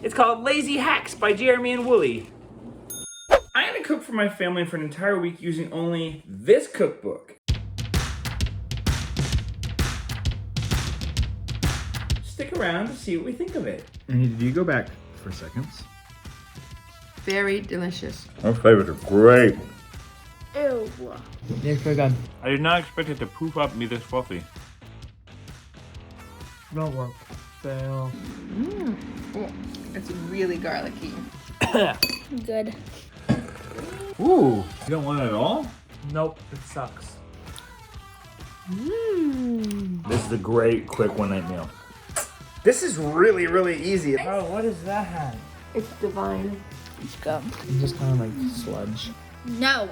It's called Lazy Hacks by Jeremy and Wooly. I'm gonna cook for my family for an entire week using only this cookbook. Stick around to see what we think of it. And do you go back for seconds? Very delicious. Our flavors are great. Ew. It's pretty good. I did not expect it to poof up and be this fluffy. Don't work. Fail. Oh, it's really garlicky. Good. Ooh, you don't want it at all? Nope, it sucks. This is a great quick one-night meal. This is really, really easy. Oh, what is that? It's divine. Let's go. It's just kind of like sludge. No.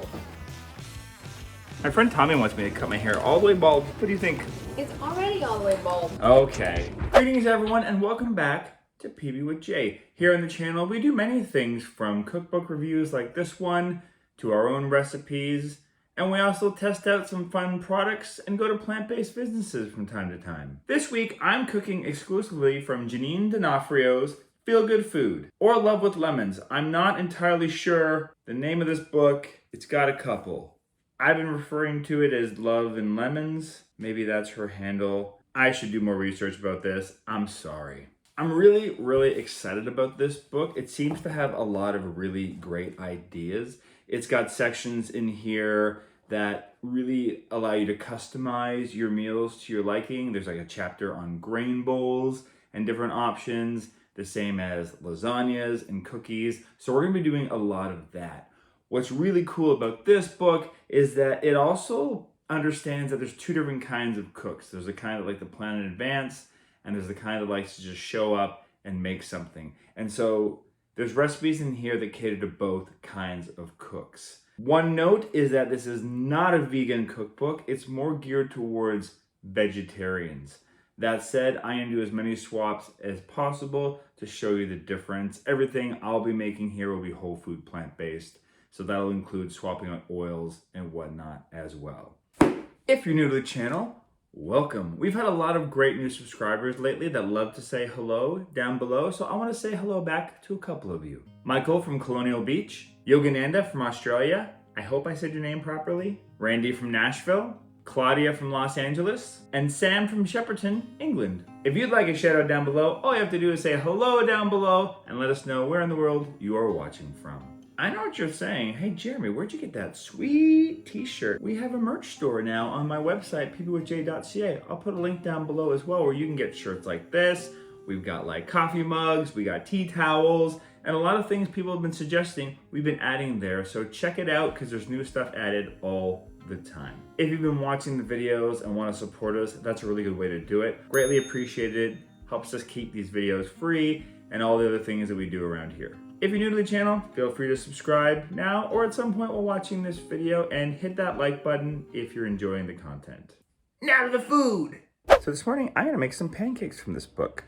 My friend Tommy wants me to cut my hair all the way bald. What do you think? It's already all the way bald. Okay. Greetings everyone and welcome back to PB with Jay. Here on the channel we do many things from cookbook reviews like this one to our own recipes, and we also test out some fun products and go to plant-based businesses from time to time. This week I'm cooking exclusively from Jeanine Donofrio's Feel Good Food, or Love with Lemons. I'm not entirely sure the name of this book. It's got a couple. I've been referring to it as Love and Lemons. Maybe that's her handle. I should do more research about this. I'm sorry. I'm really, really excited about this book. It seems to have a lot of really great ideas. It's got sections in here that really allow you to customize your meals to your liking. There's like a chapter on grain bowls and different options, the same as lasagnas and cookies. So we're gonna be doing a lot of that. What's really cool about this book is that it also understands that there's two different kinds of cooks. There's the kind that like to plan in advance, and there's the kind that likes to just show up and make something. And so there's recipes in here that cater to both kinds of cooks. One note is that this is not a vegan cookbook. It's more geared towards vegetarians. That said, I am doing as many swaps as possible to show you the difference. Everything I'll be making here will be whole food plant-based. So that'll include swapping out oils and whatnot as well. If you're new to the channel, welcome. We've had a lot of great new subscribers lately that love to say hello down below, so I want to say hello back to a couple of you. Michael from Colonial Beach, Yogananda from Australia, I hope I said your name properly, Randy from Nashville, Claudia from Los Angeles, and Sam from Shepperton, England. If you'd like a shout out down below, all you have to do is say hello down below and let us know where in the world you are watching from. I know what you're saying. Hey Jeremy, where'd you get that sweet t-shirt? We have a merch store now on my website, pbwithj.ca. I'll put a link down below as well where you can get shirts like this. We've got like coffee mugs, we got tea towels, and a lot of things people have been suggesting we've been adding there. So check it out because there's new stuff added all the time. If you've been watching the videos and want to support us, that's a really good way to do it. Greatly appreciated. Helps us keep these videos free and all the other things that we do around here. If you're new to the channel, feel free to subscribe now or at some point while watching this video and hit that like button if you're enjoying the content. Now to the food! So this morning, I'm gonna make some pancakes from this book.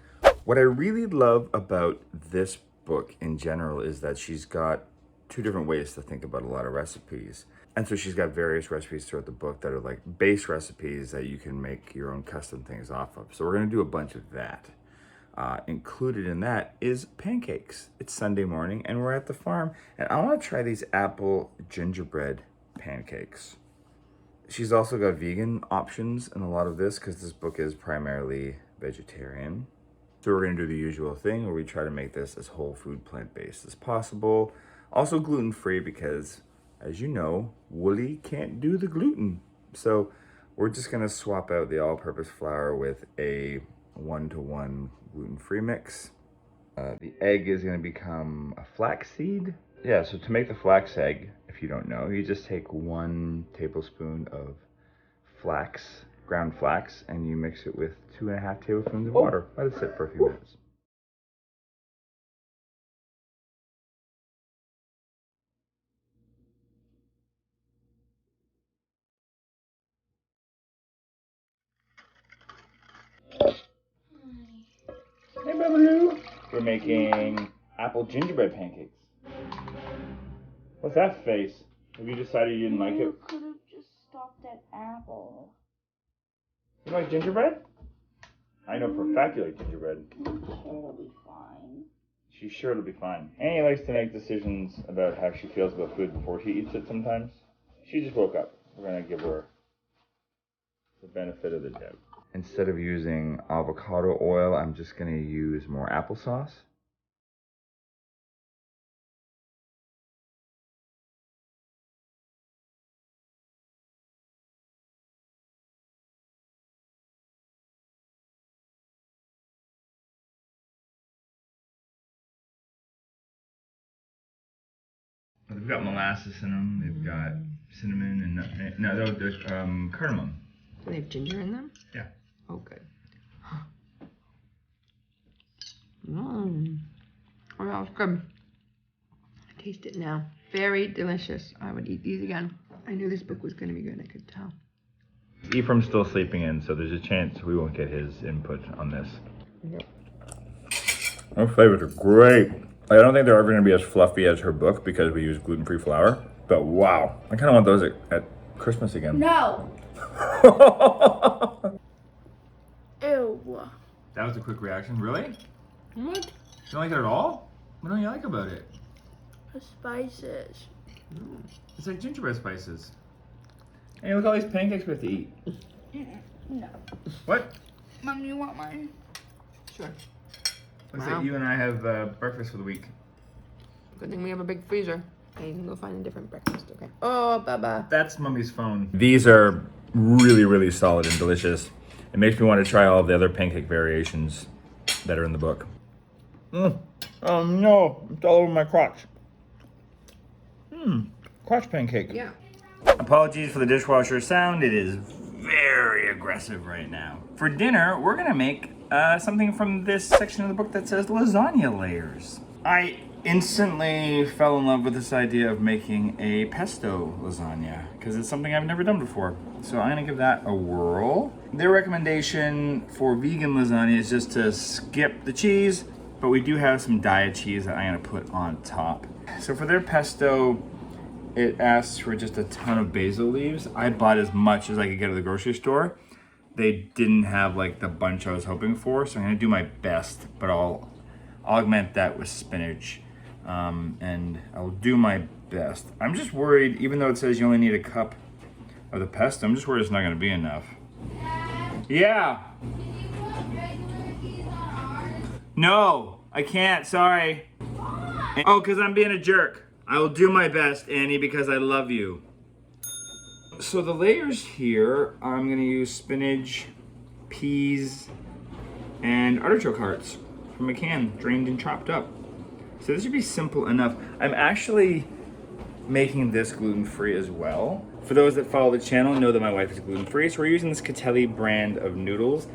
What I really love about this book in general is that she's got two different ways to think about a lot of recipes. And so she's got various recipes throughout the book that are like base recipes that you can make your own custom things off of. So we're gonna do a bunch of that. Included in that is pancakes. It's Sunday morning and we're at the farm and I want to try these apple gingerbread pancakes. She's also got vegan options in a lot of this because this book is primarily vegetarian. So we're going to do the usual thing where we try to make this as whole food plant-based as possible. Also gluten-free because, as you know, Wooly can't do the gluten. So we're just going to swap out the all-purpose flour with a 1-to-1 gluten-free mix. The egg is going to become a flaxseed. Yeah, so to make the flax egg, if you don't know, you just take 1 tablespoon of flax, ground flax, and you mix it with 2.5 tablespoons of water. Let it sit for a few minutes. Hey, Babaloo! We're making apple gingerbread pancakes. What's that face? Have you decided you didn't like it? You could have just stopped at apple. You like gingerbread? I know for a fact you like gingerbread. It'll be fine. she's sure it'll be fine. Annie likes to make decisions about how she feels about food before she eats it sometimes. She just woke up. We're gonna give her the benefit of the doubt. Instead of using avocado oil, I'm just gonna use more applesauce. They've got molasses in them. They've got cinnamon and nutmeg. No, there's cardamom. Do they have ginger in them? Yeah. Oh, good. Mmm. Oh, that was good. I taste it now. Very delicious. I would eat these again. I knew this book was going to be good. I could tell. Ephraim's still sleeping in, so there's a chance we won't get his input on this. Yep. Those flavors are great. I don't think they're ever going to be as fluffy as her book because we use gluten-free flour. But wow, I kind of want those at Christmas again. No. Ew. That was a quick reaction. Really? What? You don't like it at all? What don't you like about it? The spices. It's like gingerbread spices. Hey, look at all these pancakes we have to eat. No. What? Mom, you want mine? Sure. Looks Wow. like you and I have breakfast for the week. Good thing we have a big freezer. I can go find a different breakfast, okay? Oh, Baba. That's Mummy's phone. These are really, really solid and delicious. It makes me want to try all the other pancake variations that are in the book. Oh no, it's all over my crotch. Crotch pancake. Yeah. Apologies for the dishwasher sound. It is very aggressive right now. For dinner, we're gonna make something from this section of the book that says lasagna layers. I instantly fell in love with this idea of making a pesto lasagna because it's something I've never done before. So I'm gonna give that a whirl. Their recommendation for vegan lasagna is just to skip the cheese, but we do have some diet cheese that I'm gonna put on top. So for their pesto, it asks for just a ton of basil leaves. I bought as much as I could get at the grocery store. They didn't have like the bunch I was hoping for, so I'm gonna do my best, but I'll augment that with spinach. And I'll do my best. I'm just worried, even though it says you only need a cup of the pesto, I'm just worried it's not gonna be enough. Yeah. No, I can't, sorry. Oh, because I'm being a jerk. I will do my best, Annie, because I love you. So the layers here, I'm gonna use spinach, peas, and artichoke hearts from a can, drained and chopped up. So this should be simple enough. I'm actually making this gluten-free as well. For those that follow the channel know that my wife is gluten-free, so we're using this Catelli brand of noodles.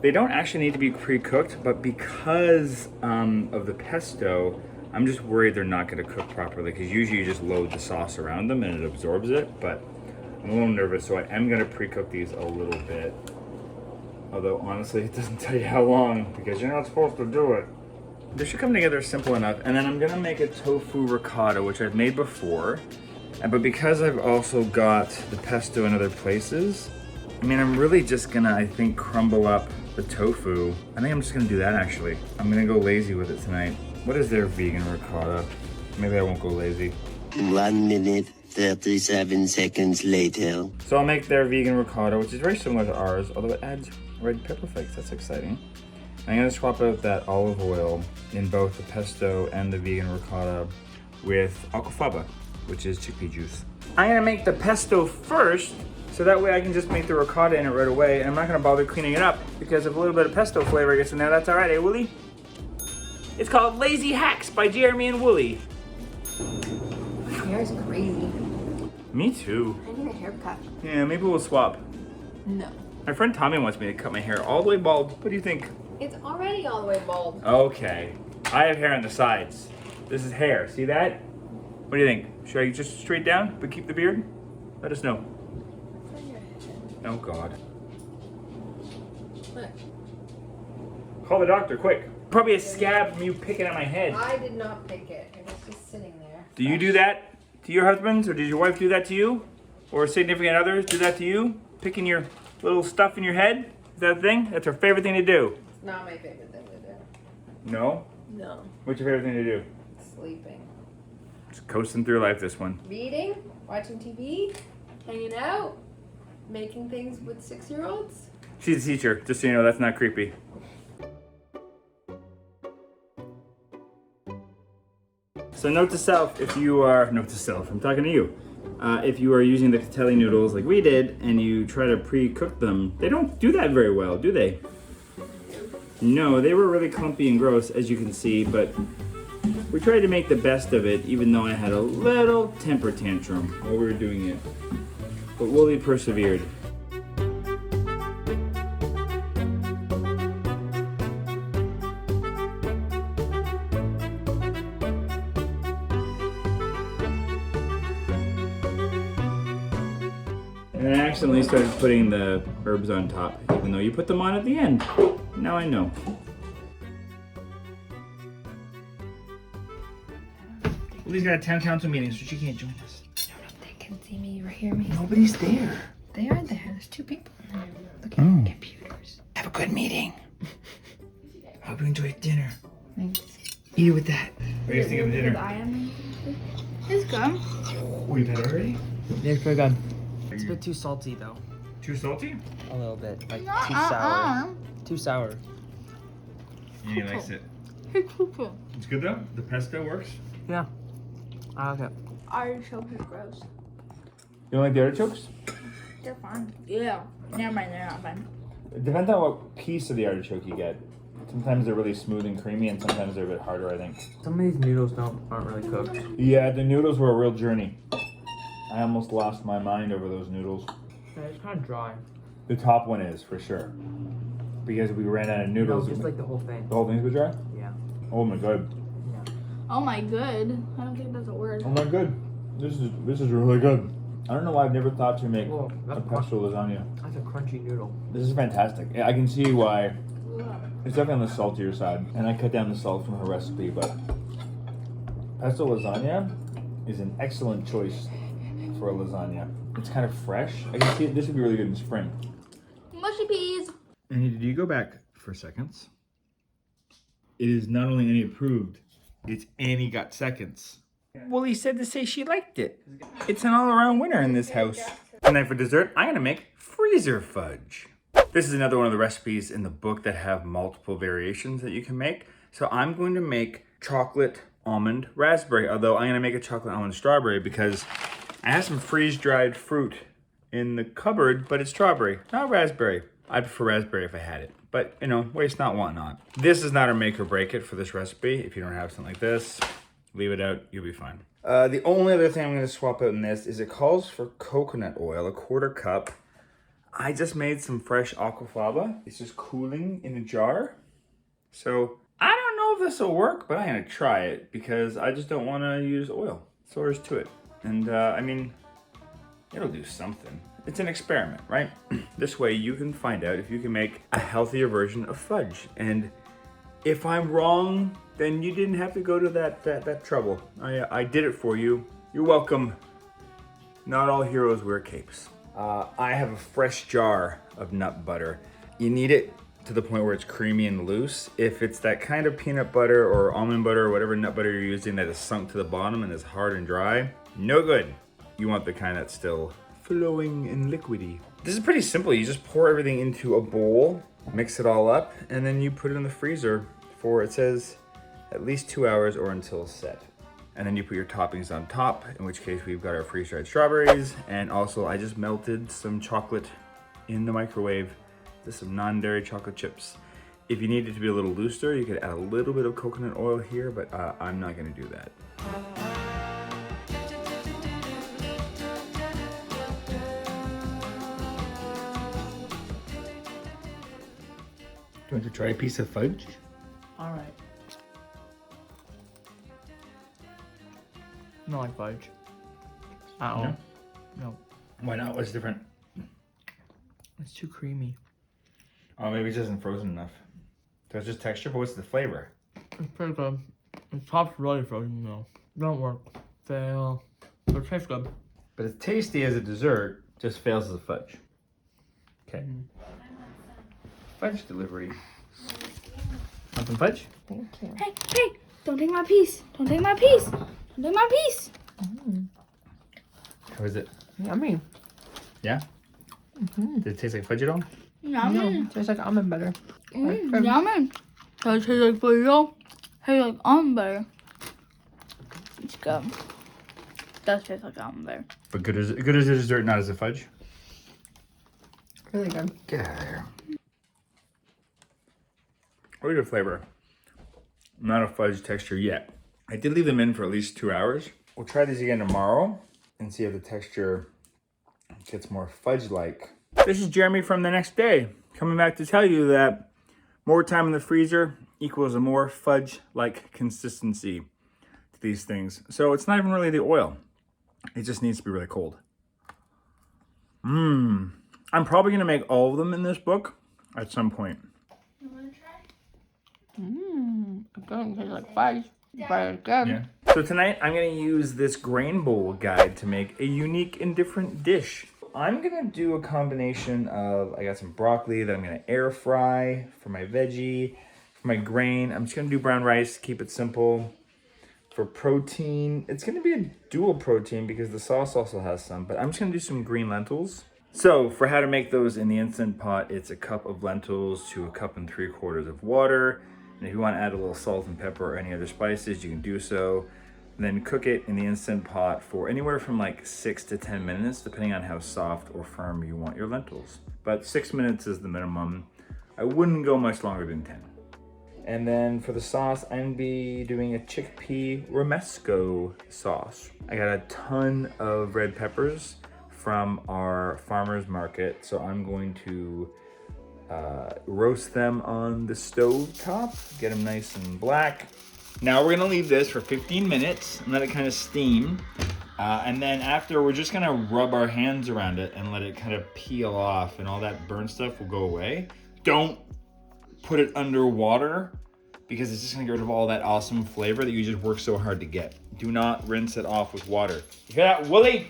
They don't actually need to be pre-cooked, but because of the pesto, I'm just worried they're not gonna cook properly because usually you just load the sauce around them and it absorbs it, but I'm a little nervous, so I am gonna pre-cook these a little bit. Although honestly, it doesn't tell you how long because you're not supposed to do it. This should come together simple enough. And then I'm gonna make a tofu ricotta, which I've made before. But because I've also got the pesto in other places, I mean, I'm really just gonna, I think, crumble up the tofu. I think I'm just gonna do that actually. I'm gonna go lazy with it tonight. What is their vegan ricotta? Maybe I won't go lazy. 1 minute, 37 seconds later. So I'll make their vegan ricotta, which is very similar to ours, although it adds red pepper flakes. That's exciting. I'm gonna swap out that olive oil in both the pesto and the vegan ricotta with aquafaba, which is chickpea juice. I'm gonna make the pesto first, so that way I can just make the ricotta in it right away, and I'm not gonna bother cleaning it up because if a little bit of pesto flavor gets in there, that's all right, eh, Wooly? It's called Lazy Hacks by Jeremy and Wooly. Your hair is crazy. Me too. I need a haircut. Yeah, maybe we'll swap. No. My friend Tommy wants me to cut my hair all the way bald. What do you think? It's already all the way bald. Okay. I have hair on the sides. This is hair. See that? What do you think? Should I just straight down but keep the beard? Let us know. Oh God. Look. Call the doctor, quick. Probably a scab from you picking at my head. I did not pick it. It was just sitting there. Do you do that to your husbands, or did your wife do that to you? Or significant others do that to you? Picking your little stuff in your head? Is that a thing? That's her favorite thing to do. It's not my favorite thing to do. No? No. What's your favorite thing to do? Sleeping. Just coasting through life, this one. Reading, watching TV, hanging out, making things with 6-year-olds. She's a teacher, just so you know, that's not creepy. So note to self, if you are, note to self, I'm talking to you. If you are using the catelli noodles like we did, and you try to pre-cook them, they don't do that very well, do they? No, they were really clumpy and gross, as you can see, but we tried to make the best of it, even though I had a little temper tantrum while we were doing it. But Wooly persevered. And I accidentally started putting the herbs on top, even though you put them on at the end. Now I know. Lily's got a town council meeting, so she can't join us. They can see me or hear me. Nobody's there. They are there. There's 2 people in there looking at computers. Have a good meeting. I hope you enjoy dinner. Thanks. Eat it with that. What do you think of the dinner? It's good. Oh, you've had it already? Yeah, it's pretty good. It's a bit too salty though. Too salty? A little bit. Like too sour. Too sour. He likes it. It's good. It's good though? The pesto works? Yeah. I like it. Artichoke is gross. You don't like the artichokes? They're fine. Yeah. Never mind, they're not fine. It depends on what piece of the artichoke you get. Sometimes they're really smooth and creamy, and sometimes they're a bit harder, I think. Some of these noodles aren't really cooked. Yeah, the noodles were a real journey. I almost lost my mind over those noodles. Yeah, it's kind of dry. The top one is, for sure. Because we ran out of No, noodles. just like the whole thing. The whole thing's been dry? Yeah. Oh my god. Yeah. Oh my good. I don't think that's a word. Oh my god. This is really good. I don't know why I've never thought to make Whoa, a that's pesto lasagna. That's a crunchy noodle. This is fantastic. Yeah, I can see why. It's definitely on the saltier side. And I cut down the salt from her recipe, but pesto lasagna is an excellent choice for a lasagna. It's kind of fresh. I can see this would be really good in spring. Mushy peas. Annie, did you go back for seconds? It is not only Annie approved, it's Annie got seconds. Well, he said to say she liked it. It's an all-around winner in this house. And then for dessert, I'm gonna make Freezer Fudge. This is another one of the recipes in the book that have multiple variations that you can make. So I'm going to make chocolate almond raspberry, although I'm gonna make a chocolate almond strawberry because I have some freeze-dried fruit in the cupboard, but it's strawberry, not raspberry. I'd prefer raspberry if I had it, but you know, waste not, want not. This is not a make or break it for this recipe. If you don't have something like this, leave it out, you'll be fine. The only other thing I'm gonna swap out in this is it calls for coconut oil, a 1/4 cup. I just made some fresh aquafaba. It's just cooling in a jar. So I don't know if this will work, but I'm gonna try it because I just don't wanna use oil. So there's to it. And I mean, it'll do something. It's an experiment, right? This way you can find out if you can make a healthier version of fudge. And if I'm wrong, then you didn't have to go to that trouble. I did it for you. You're welcome. Not all heroes wear capes. I have a fresh jar of nut butter. You need it to the point where it's creamy and loose. If it's that kind of peanut butter or almond butter or whatever nut butter you're using that is sunk to the bottom and is hard and dry, no good. You want the kind that's still flowing and liquidy. This is pretty simple. You just pour everything into a bowl, mix it all up, and then you put it in the freezer for, it says, at least 2 hours or until set. And then you put your toppings on top, in which case we've got our freeze-dried strawberries, and also I just melted some chocolate in the microwave. Just some non-dairy chocolate chips. If you need it to be a little looser, you could add a little bit of coconut oil here, but I'm not gonna do that. Do you want to try a piece of fudge? Alright. Not like fudge. At all. No? No. Why not? What's different? It's too creamy. Oh, maybe it just isn't frozen enough. So it's just texture, but what's the flavor? It's pretty good. The top's really frozen though. Don't work. Fail. But it tastes good. But it's tasty as a dessert, just fails as a fudge. Okay. Fudge delivery. Want some fudge? Thank you. Hey, hey! Don't take my piece! Don't take my piece! Don't take my piece! How is it? Yummy. Yeah? Did it taste like fudge at all? Yummy. No, tastes like almond butter. Yummy. Does it taste like burrito? Tastes like almond butter. It's good. Does taste like almond butter. But good as a dessert, not as a fudge. Really good. Get out of there. Really good flavor. Not a fudge texture yet. I did leave them in for at least 2 hours. We'll try these again tomorrow and see if the texture gets more fudge-like. This is Jeremy from the next day, coming back to tell you that more time in the freezer equals a more fudge-like consistency to these things. So it's not even really the oil. It just needs to be really cold. I'm probably gonna make all of them in this book at some point. You want to try? It doesn't taste like fudge, but it's good. Yeah. So tonight I'm gonna use this grain bowl guide to make a unique and different dish. I'm gonna do a combination of, I got some broccoli that I'm gonna air fry for my veggie. For my grain, I'm just gonna do brown rice, keep it simple. For protein, it's gonna be a dual protein because the sauce also has some, but I'm just gonna do some green lentils. So for how to make those in the Instant Pot, it's a cup of lentils to a cup and 3/4 of water. And if you want to add a little salt and pepper or any other spices, you can do so. And then cook it in the Instant Pot for anywhere from like 6 to 10 minutes, depending on how soft or firm you want your lentils. But 6 minutes is the minimum. I wouldn't go much longer than 10. And then for the sauce, I'm gonna be doing a chickpea Romesco sauce. I got a ton of red peppers from our farmer's market, so I'm going to roast them on the stove top, get them nice and black. Now we're gonna leave this for 15 minutes and let it kind of steam. And then after, we're just gonna rub our hands around it and let it kind of peel off, and all that burnt stuff will go away. Don't put it underwater because it's just gonna get rid of all that awesome flavor that you just worked so hard to get. Do not rinse it off with water. You hear that, Wooly?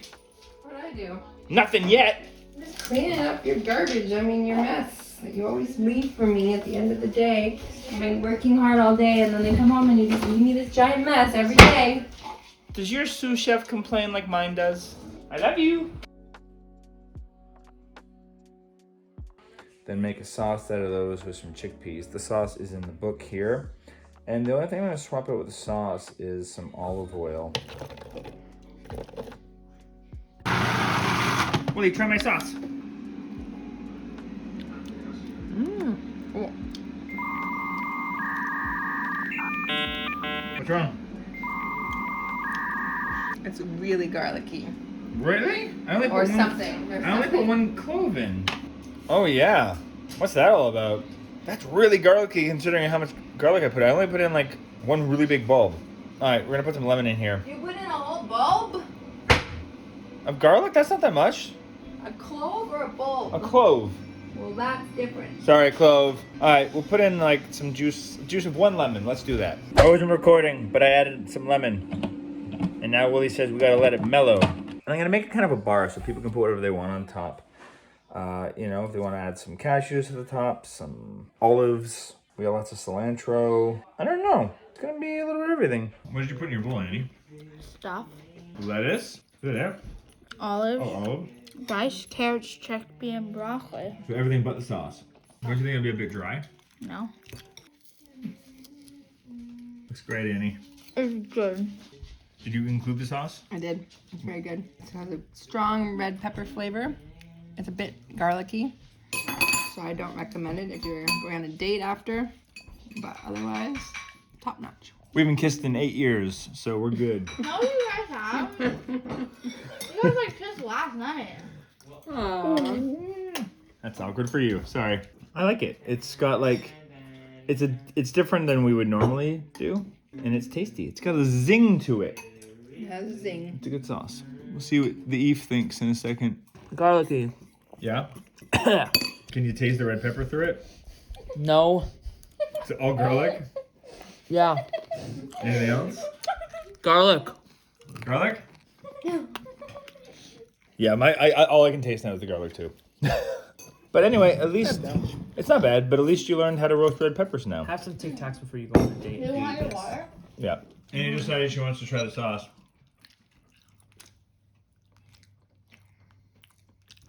What'd I do? Nothing yet. Just cleaning up your garbage. I mean, your mess that you always leave for me at the end of the day. I've been working hard all day, and then they come home and you just leave me this giant mess every day. Does your sous chef complain like mine does? I love you. Then make a sauce out of those with some chickpeas. The sauce is in the book here. And the only thing I'm gonna swap out with the sauce is some olive oil. Willie, try my sauce. Oh. What's wrong? It's really garlicky. Really? I only Or put something. I only put 1 clove in. Oh yeah. What's that all about? That's really garlicky considering how much garlic I put in. I only put in like 1 really big bulb. Alright, we're gonna put some lemon in here. You put in a whole bulb? Of garlic? That's not that much. A clove or a bulb? A clove. Well, that's different. Sorry, clove. Alright, we'll put in like some juice of 1 lemon. Let's do that. I wasn't recording, but I added some lemon. And now Willie says we gotta let it mellow. And I'm gonna make it kind of a bar so people can put whatever they want on top. You know, if they want to add some cashews to the top, some olives. We got lots of cilantro. I don't know. It's gonna be a little bit of everything. What did you put in your bowl, Andy? Stuff. Lettuce. Is it there? Olive. Oh, olive. Rice, carrots, chickpea, and broccoli. So everything but the sauce. Don't you think it'll be a bit dry? No. Looks great, Annie. It's good. Did you include the sauce? I did. It's very good. It has a strong red pepper flavor. It's a bit garlicky, so I don't recommend it if you're going on a date after, but otherwise, top notch. We haven't kissed in 8 years, so we're good. No, you guys have. You guys like kissed last night. Aww. That's awkward for you. Sorry. I like it. It's got like, it's different than we would normally do, and it's tasty. It's got a zing to it. It has a zing. It's a good sauce. We'll see what the Eve thinks in a second. Garlicky. Yeah? Can you taste the red pepper through it? No. Is it all garlic? Yeah. Anything else? Garlic. Garlic? Yeah, all I can taste now is the garlic too. But anyway, at least it's not bad. But at least you learned how to roast red peppers now. Have some Tic Tacs before you go on a date. You want your water? Yeah. And you decided she wants to try the sauce.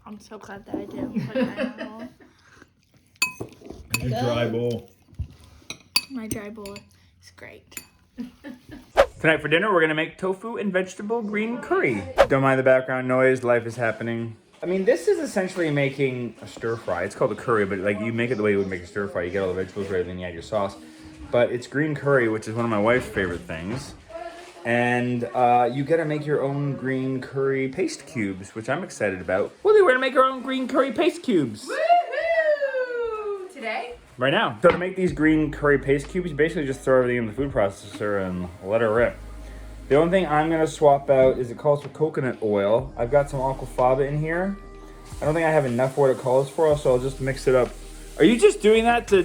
I'm so glad that I did. Like, I don't know. It's a dry bowl. My dry bowl is great. Tonight for dinner, we're gonna make tofu and vegetable green curry. Don't mind the background noise, life is happening. I mean, this is essentially making a stir fry. It's called a curry, but like you make it the way you would make a stir fry. You get all the vegetables ready, then you add your sauce. But it's green curry, which is one of my wife's favorite things. And you gotta make your own green curry paste cubes, which I'm excited about. Willie, we're gonna make our own green curry paste cubes. Woohoo! Today? Right now. So to make these green curry paste cubes, you basically just throw everything in the food processor and let it rip. The only thing I'm gonna swap out is it calls for coconut oil. I've got some aquafaba in here. I don't think I have enough what it calls for, so I'll just mix it up. Are you just doing that to,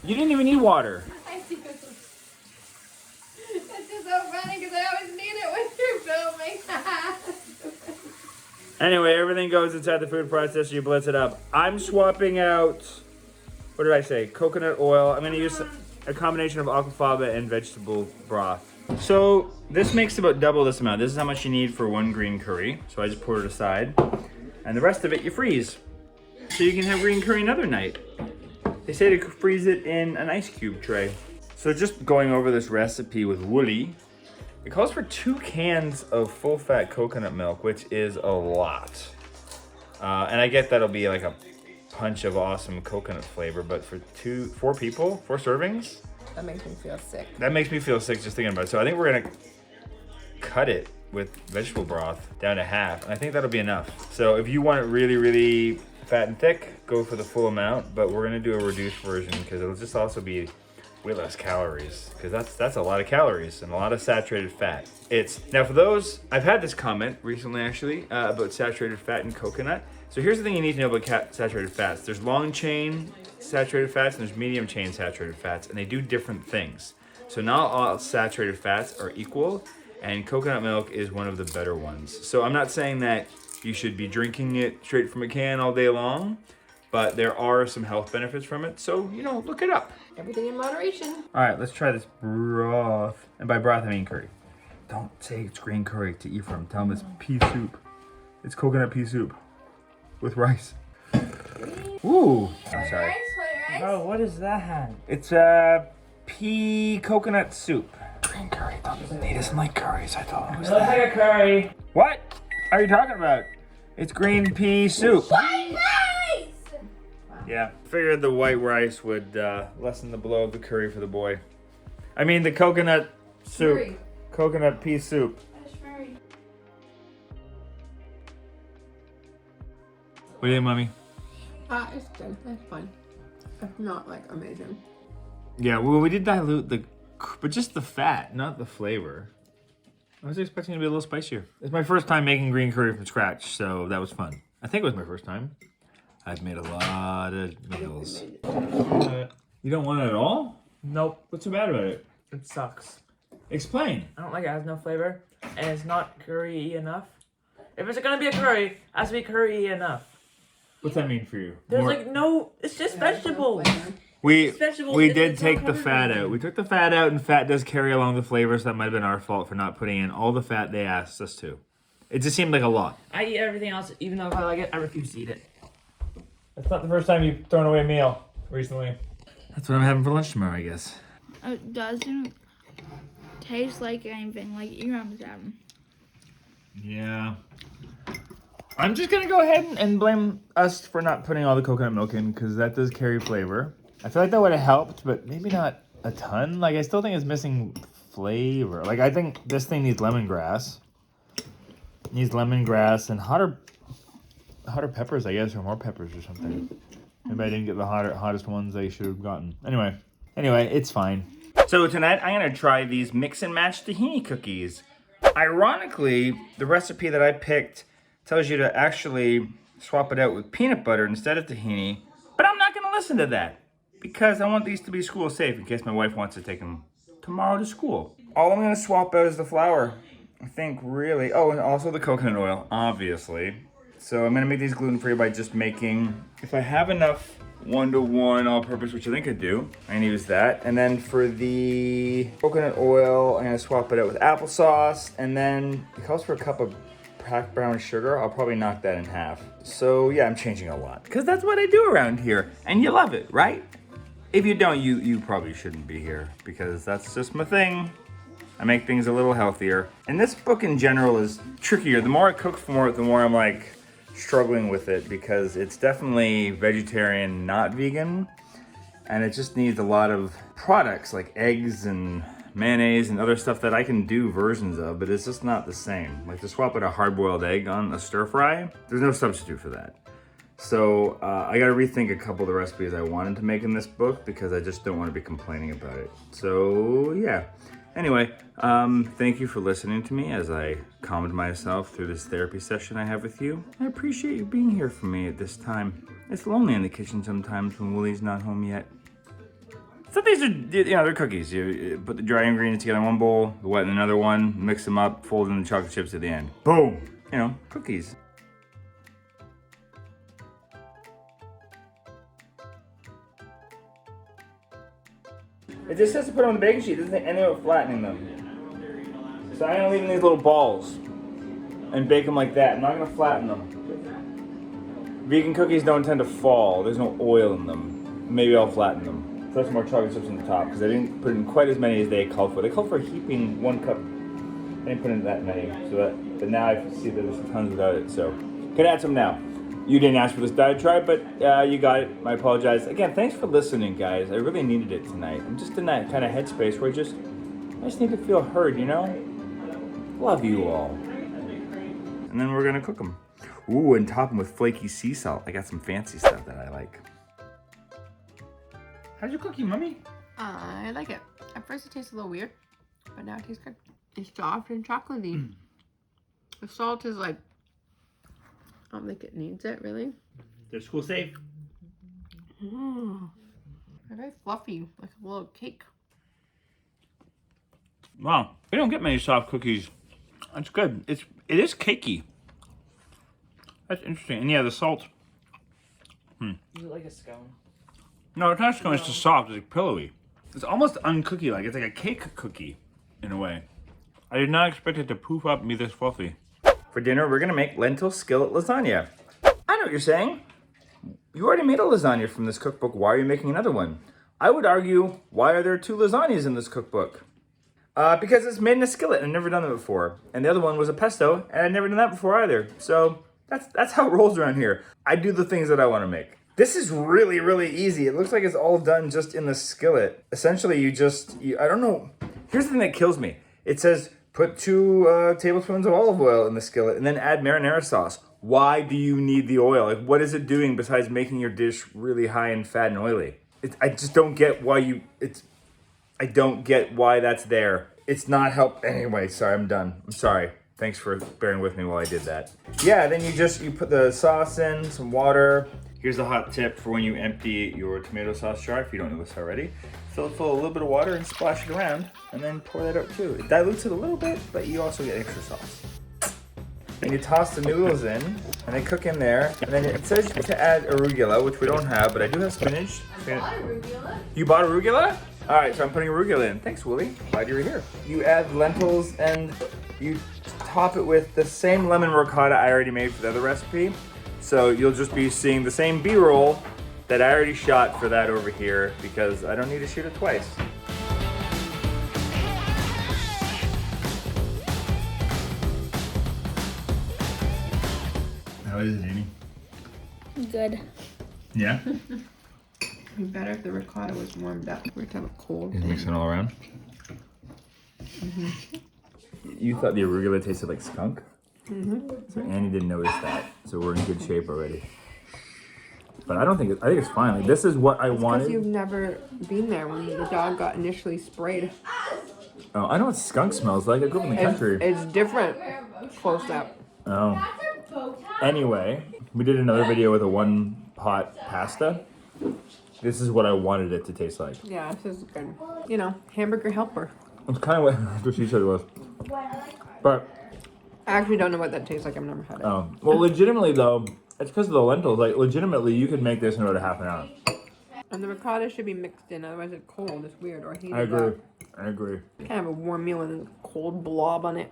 you didn't even need water. I do. It's just so funny because I always need it when you're filming. Anyway, everything goes inside the food processor, you blitz it up. I'm swapping out, what did I say? Coconut oil. I'm gonna use a combination of aquafaba and vegetable broth. So this makes about double this amount. This is how much you need for one green curry. So I just pour it aside. And the rest of it you freeze. So you can have green curry another night. They say to freeze it in an ice cube tray. So just going over this recipe with Wooly, it calls for 2 cans of full fat coconut milk, which is a lot. And I get that'll be like a punch of awesome coconut flavor, but for 4 people, 4 servings, That makes me feel sick. that makes me feel sick just thinking about it. So I think we're gonna cut it with vegetable broth down to half, and I think that'll be enough. So if you want it really, really fat and thick, go for the full amount, but we're gonna do a reduced version because it'll just also be way less calories, because that's a lot of calories and a lot of saturated fat. Now for those, I've had this comment recently actually about saturated fat in coconut. So here's the thing you need to know about saturated fats. There's long chain saturated fats and there's medium chain saturated fats, and they do different things. So not all saturated fats are equal, and coconut milk is one of the better ones. So I'm not saying that you should be drinking it straight from a can all day long, but there are some health benefits from it. So, you know, look it up. Everything in moderation. All right, let's try this broth. And by broth, I mean curry. Don't say it's green curry to Ephraim. Tell him it's pea soup. It's coconut pea soup with rice. Ooh, I'm sorry. Oh, what is that? It's pea coconut soup. Green curry. He doesn't like curries. I thought it was Looks like a curry. What are you talking about? It's green pea soup. Yeah, figured the white rice would lessen the blow of the curry for the boy. I mean the coconut soup. Curry. Coconut pea soup. What do you think, Mommy? It's good. That's fine. It's not like amazing. Yeah, well, we did dilute but just the fat, not the flavor. I was expecting it to be a little spicier. It's my first time making green curry from scratch, so that was fun. I think it was my first time. I've made a lot of meals. You don't want it at all? Nope. What's so bad about it? It sucks. Explain. I don't like it. It has no flavor, and it's not curry enough. If it's gonna be a curry, it has to be curry enough. What's that mean for you? There's like no. It's just vegetables. We vegetables, we it's did not take the covered fat in out. We took the fat out, and fat does carry along the flavor, so that might have been our fault for not putting in all the fat they asked us to. It just seemed like a lot. I eat everything else, even though if I like it, I refuse to eat it. That's not the first time you've thrown away a meal recently. That's what I'm having for lunch tomorrow, I guess. It doesn't taste like anything like Ephraim's having. Yeah. I'm just gonna go ahead and blame us for not putting all the coconut milk in, because that does carry flavor. I feel like that would have helped, but maybe not a ton. Like, I still think it's missing flavor. Like, I think this thing needs lemongrass. It needs lemongrass and hotter peppers, I guess, or more peppers or something. Maybe I didn't get the hottest ones I should have gotten. Anyway, it's fine. So tonight I'm gonna try these mix and match tahini cookies. Ironically, the recipe that I picked tells you to actually swap it out with peanut butter instead of tahini, but I'm not gonna listen to that because I want these to be school safe in case my wife wants to take them tomorrow to school. All I'm gonna swap out is the flour. I think really, oh, and also the coconut oil, obviously. So I'm gonna make these gluten-free by just making, if I have enough 1-to-1 all-purpose, which I think I do, I'm gonna use that. And then for the coconut oil, I'm gonna swap it out with applesauce. And then it calls for a cup of packed brown sugar. I'll probably knock that in half. So yeah, I'm changing a lot because that's what I do around here, and you love it, right? If you don't, you probably shouldn't be here because that's just my thing. I make things a little healthier. And this book in general is trickier. The more I cook for it, the more I'm like struggling with it because it's definitely vegetarian, not vegan. And it just needs a lot of products like eggs and mayonnaise and other stuff that I can do versions of, but it's just not the same. Like to swap out a hard-boiled egg on a stir fry, there's no substitute for that. So I gotta rethink a couple of the recipes I wanted to make in this book because I just don't want to be complaining about it. So yeah. Anyway, thank you for listening to me as I calmed myself through this therapy session I have with you. I appreciate you being here for me at this time. It's lonely in the kitchen sometimes when Woolie's not home yet. So these are, they're cookies. You put the dry ingredients together in one bowl, the wet in another one, mix them up, fold in the chocolate chips at the end. Boom! Cookies. It just says to put them on the baking sheet. It doesn't say anything about flattening them. So I'm gonna leave them in these little balls and bake them like that. I'm not gonna flatten them. Vegan cookies don't tend to fall. There's no oil in them. Maybe I'll flatten them. Throw some more chocolate chips on the top because I didn't put in quite as many as they called for. They called for a heaping 1 cup. I didn't put in that many. But now I see that there's tons without it. So can add some now. You didn't ask for this diatribe, but you got it. I apologize. Again, thanks for listening, guys. I really needed it tonight. I'm just in that kind of headspace where I just need to feel heard, Love you all. And then we're gonna cook them. Ooh, and top them with flaky sea salt. I got some fancy stuff that I like. How's your cookie, Mommy? I like it. At first it tastes a little weird, but now it tastes good. It's soft and chocolatey. The salt is like, I don't think it needs it, really. They're school safe. They're very fluffy, like a little cake. Wow, we don't get many soft cookies. That's good. It is cakey. That's interesting. And yeah, the salt. Is it like a scone? No, it's not scone. It's just soft. It's like pillowy. It's almost uncookie-like. It's like a cake cookie in a way. I did not expect it to poof up and be this fluffy. For dinner, we're gonna make lentil skillet lasagna. I know what you're saying. You already made a lasagna from this cookbook. Why are you making another one? I would argue, why are there 2 lasagnas in this cookbook? Because it's made in a skillet, and I've never done that before. And the other one was a pesto, and I'd never done that before either. So that's how it rolls around here. I do the things that I want to make. This is really, really easy. It looks like it's all done just in the skillet. Essentially, I don't know. Here's the thing that kills me. It says, put 2 tablespoons of olive oil in the skillet and then add marinara sauce. Why do you need the oil? Like, what is it doing besides making your dish really high in fat and oily? I just don't get why I don't get why that's there. It's not help. Anyway, sorry, I'm done. I'm sorry. Thanks for bearing with me while I did that. Yeah, then you put the sauce in, some water. Here's a hot tip for when you empty your tomato sauce jar, if you don't know this already. Fill it full of a little bit of water and splash it around, and then pour that out too. It dilutes it a little bit, but you also get extra sauce. And you toss the noodles in, and they cook in there. And then it says to add arugula, which we don't have, but I do have spinach. I bought arugula. You bought arugula? All right, so I'm putting arugula in. Thanks, Wooly. Glad you were here. You add lentils, and you top it with the same lemon ricotta I already made for the other recipe. So you'll just be seeing the same B-roll that I already shot for that over here because I don't need to shoot it twice. How is it, Jeannie? Good. Yeah? It'd be better if the ricotta was warmed up. We're to have a cold Just thing. mix it all around. You thought the arugula tasted like skunk? So Annie didn't notice that. So we're in good shape already. But I think it's fine. Like, this is what I wanted. Because you've never been there when the dog got initially sprayed. Oh, I know what skunk smells like. I grew up in the country. It's different close up. Oh. Anyway, we did another video with a 1-pot pasta. This is what I wanted it to taste like. Yeah, this is good. Hamburger helper. It's kind of what she said it was. But I actually don't know what that tastes like. I've never had it. Well, legitimately though, it's because of the lentils. Like, legitimately, you could make this in about a half an hour. And the ricotta should be mixed in, otherwise it's cold. It's weird. Or heated I agree. up. I agree. Kind of a warm meal and then a cold blob on it.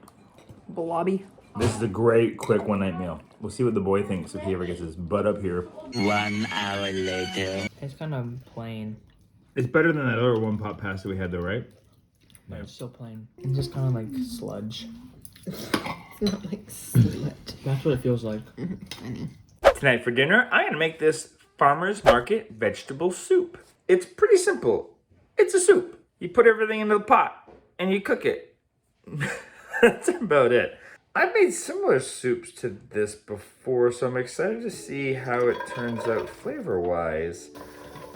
Blobby. This is a great, quick one-night meal. We'll see what the boy thinks if he ever gets his butt up here. 1 hour later. It's kind of plain. It's better than that other one-pot pasta we had, though, right? But it's still plain. It's just kind of like sludge. Not like Skillet. That's what it feels like. Tonight for dinner, I'm gonna make this farmer's market vegetable soup. It's pretty simple. It's a soup. You put everything into the pot and you cook it. That's about it. I've made similar soups to this before, so I'm excited to see how it turns out flavor-wise.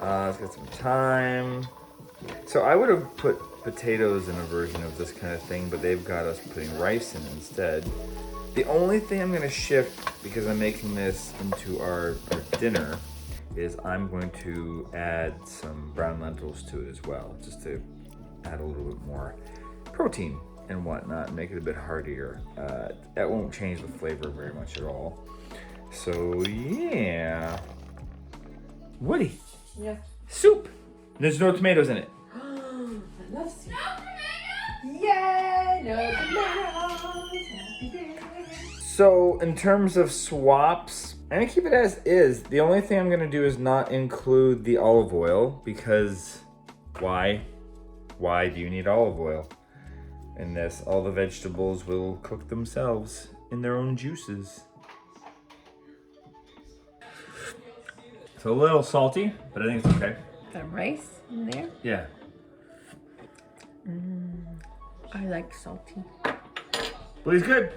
Let's get some thyme. So I would have put potatoes in a version of this kind of thing, but they've got us putting rice in instead. The only thing I'm gonna shift, because I'm making this into our dinner, is I'm going to add some brown lentils to it as well, just to add a little bit more protein and whatnot, make it a bit heartier. That won't change the flavor very much at all. So yeah. Woody. Yeah. Soup. There's no tomatoes in it. I love soup. Yay! No tomatoes. So in terms of swaps, I'm gonna keep it as is. The only thing I'm gonna do is not include the olive oil, because why? Why do you need olive oil in this? All the vegetables will cook themselves in their own juices. It's a little salty, but I think it's okay. The rice in there. Yeah. I like salty. But he's good.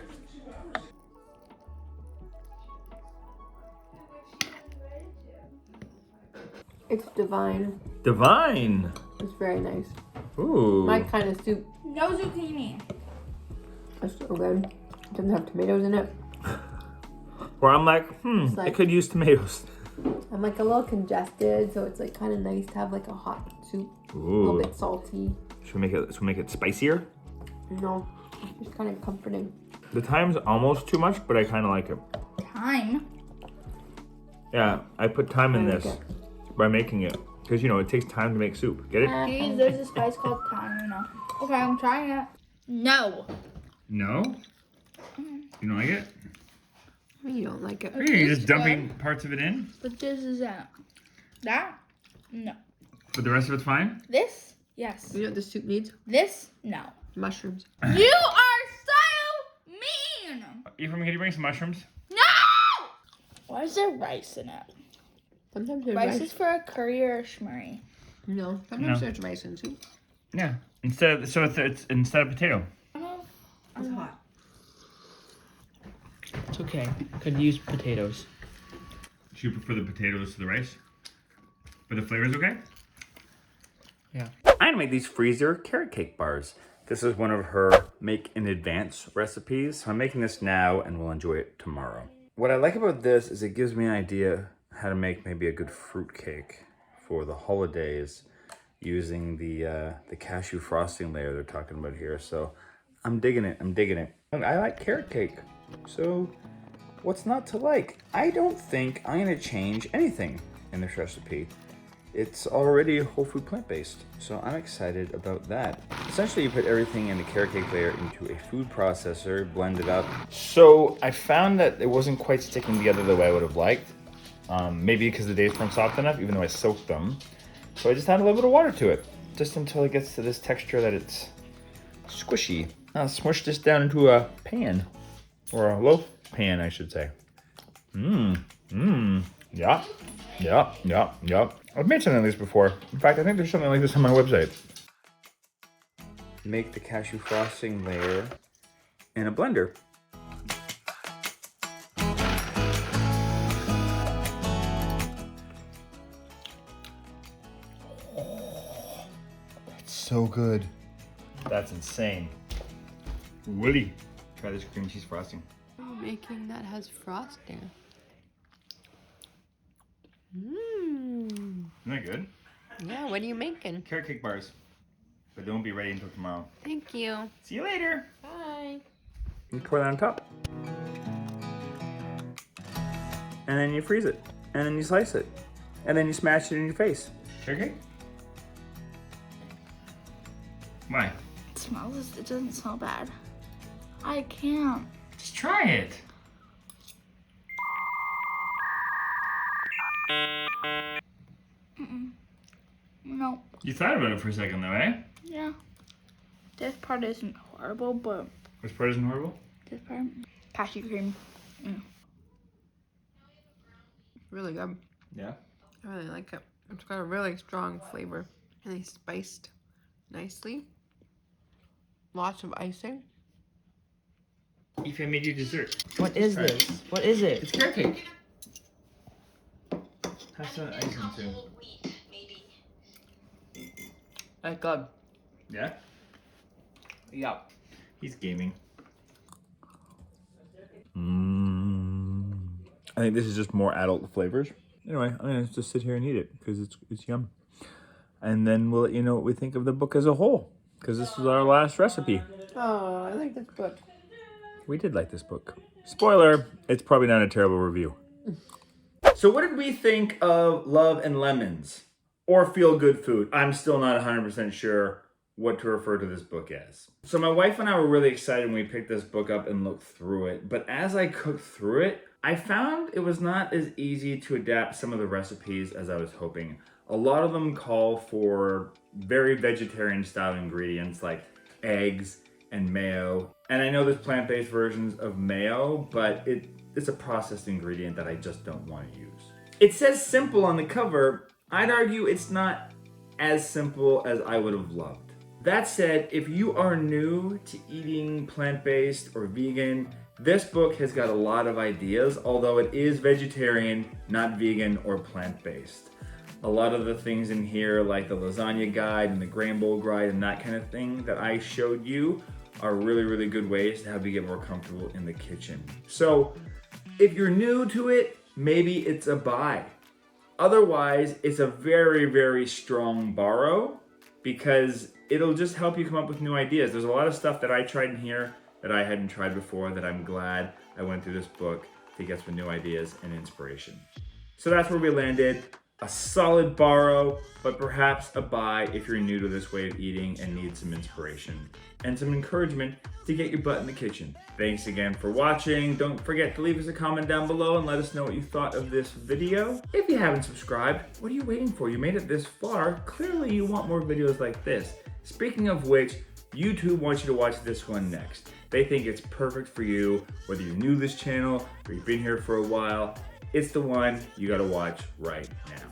It's divine. Divine. It's very nice. Ooh. My kind of soup. No zucchini. It's so good. It doesn't have tomatoes in it. Where I'm like, It's I like- could use tomatoes. I'm like a little congested, so it's like kind of nice to have like a hot soup. A Ooh. little bit salty. Should we make it spicier? No, it's just kind of comforting. The thyme's almost too much, but I kind of like it. Thyme. Yeah, I put thyme in I like this by making it. Because, you know, it takes time to make soup. Get it? Geez, there's a spice called thyme. No. Okay, I'm trying it. No. No? You don't like it? You don't like it. Are you just It's dumping parts of it in? But this is it. That? No. But the rest of it's fine? This? Yes. You know what this soup needs? This? No. Mushrooms. You are so mean! Ephraim, can you bring some mushrooms? No! Why is there rice in it? Sometimes there's Rice rice. is for a curry or a shmurry. No, sometimes No. there's rice in soup. Yeah. Instead of potato. It's hot. It's okay. Could use potatoes. Do you prefer the potatoes to the rice? But the flavor's okay? Yeah. I'm gonna make these freezer carrot cake bars. This is one of her make in advance recipes. So I'm making this now and we'll enjoy it tomorrow. What I like about this is it gives me an idea how to make maybe a good fruit cake for the holidays using the cashew frosting layer they're talking about here. So I'm digging it, And I like carrot cake, so what's not to like? I don't think I'm gonna change anything in this recipe. It's already whole food plant-based, so I'm excited about that. Essentially, you put everything in the carrot cake layer into a food processor, blend it up. So I found that it wasn't quite sticking together the way I would have liked. Maybe because the dates weren't soft enough, even though I soaked them. So I just added a little bit of water to it, just until it gets to this texture that it's squishy. I'll smush this down into a pan, or a loaf pan, I should say. Yeah. I've made something like this before. In fact, I think there's something like this on my website. Make the cashew frosting layer in a blender. That's so good. That's insane. Woody, try this cream cheese frosting. Making that has frosting. Mmm. Isn't that good? Yeah, what are you making? Carrot cake bars. But they won't be ready until tomorrow. Thank you. See you later. Bye. You pour that on top. And then you freeze it. And then you slice it. And then you smash it in your face. Okay? Why? It doesn't smell bad. I can't. Just try it. No. You thought about it for a second though, eh? Yeah. This part isn't horrible, but Which part isn't horrible? this part. Cashew cream. Really good. Yeah. I really like it. It's got a really strong flavor. Really spiced nicely. Lots of icing. If I made you dessert. What is Try it. this? What is it? It's carrot cake. Have some icing too. That's good. Yeah? Yeah. He's gaming. I think this is just more adult flavors. Anyway, I'm gonna just sit here and eat it because it's yum. And then we'll let you know what we think of the book as a whole, because this was our last recipe. Oh, I like this book. We did like this book. Spoiler, it's probably not a terrible review. So what did we think of Love and Lemons? Or Feel Good Food? I'm still not 100% sure what to refer to this book as. So my wife and I were really excited when we picked this book up and looked through it. But as I cooked through it, I found it was not as easy to adapt some of the recipes as I was hoping. A lot of them call for very vegetarian style ingredients like eggs and mayo. And I know there's plant-based versions of mayo, but it's a processed ingredient that I just don't want to use. It says simple on the cover. I'd argue it's not as simple as I would have loved. That said, if you are new to eating plant-based or vegan, this book has got a lot of ideas, although it is vegetarian, not vegan or plant-based. A lot of the things in here, like the lasagna guide and the grain bowl guide and that kind of thing that I showed you, are really, really good ways to help you get more comfortable in the kitchen. So if you're new to it, maybe it's a buy. Otherwise, it's a very, very strong borrow because it'll just help you come up with new ideas. There's a lot of stuff that I tried in here that I hadn't tried before that I'm glad I went through this book to get some new ideas and inspiration. So that's where we landed. A solid borrow, but perhaps a buy if you're new to this way of eating and need some inspiration and some encouragement to get your butt in the kitchen. Thanks again for watching. Don't forget to leave us a comment down below and let us know what you thought of this video. If you haven't subscribed, what are you waiting for? You made it this far. Clearly you want more videos like this. Speaking of which, YouTube wants you to watch this one next. They think it's perfect for you, whether you're new to this channel or you've been here for a while. It's the one you gotta watch right now.